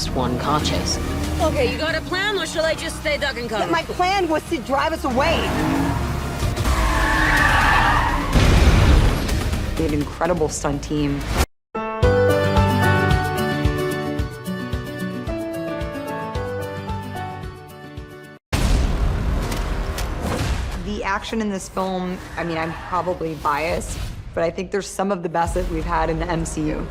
just one car chase. Okay, you got a plan, or shall I just stay duck and cover? My plan was to drive us away. We had an incredible stunt team. The action in this film, I mean, I'm probably biased, but I think there's some of the best that we've had in the MCU.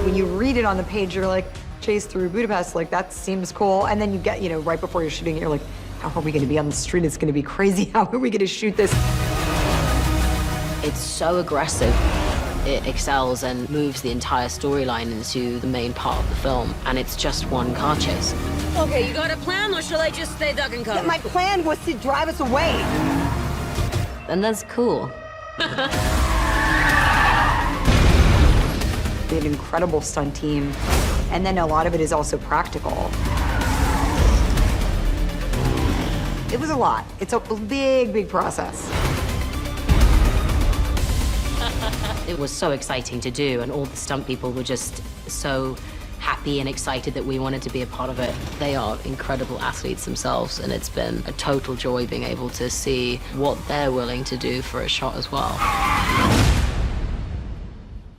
When you read it on the page, you're like, chase through Budapest, like, that seems cool. And then you get, right before you're shooting it, you're like, how are we gonna be on the street? It's gonna be crazy. How are we gonna shoot this? It's so aggressive. It excels and moves the entire storyline into the main part of the film, and it's just one car chase. Okay, you got a plan, or shall I just stay duck and cover? My plan was to drive us away. And that's cool. We had an incredible stunt team, and then a lot of it is also practical. It was a lot. It's a big, big process. It was so exciting to do, and all the stunt people were just so happy and excited that we wanted to be a part of it. They are incredible athletes themselves, and it's been a total joy being able to see what they're willing to do for a shot as well.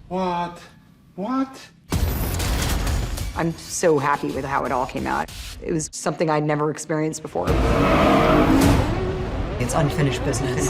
What? What? I'm so happy with how it all came out. It was something I'd never experienced before. It's unfinished business.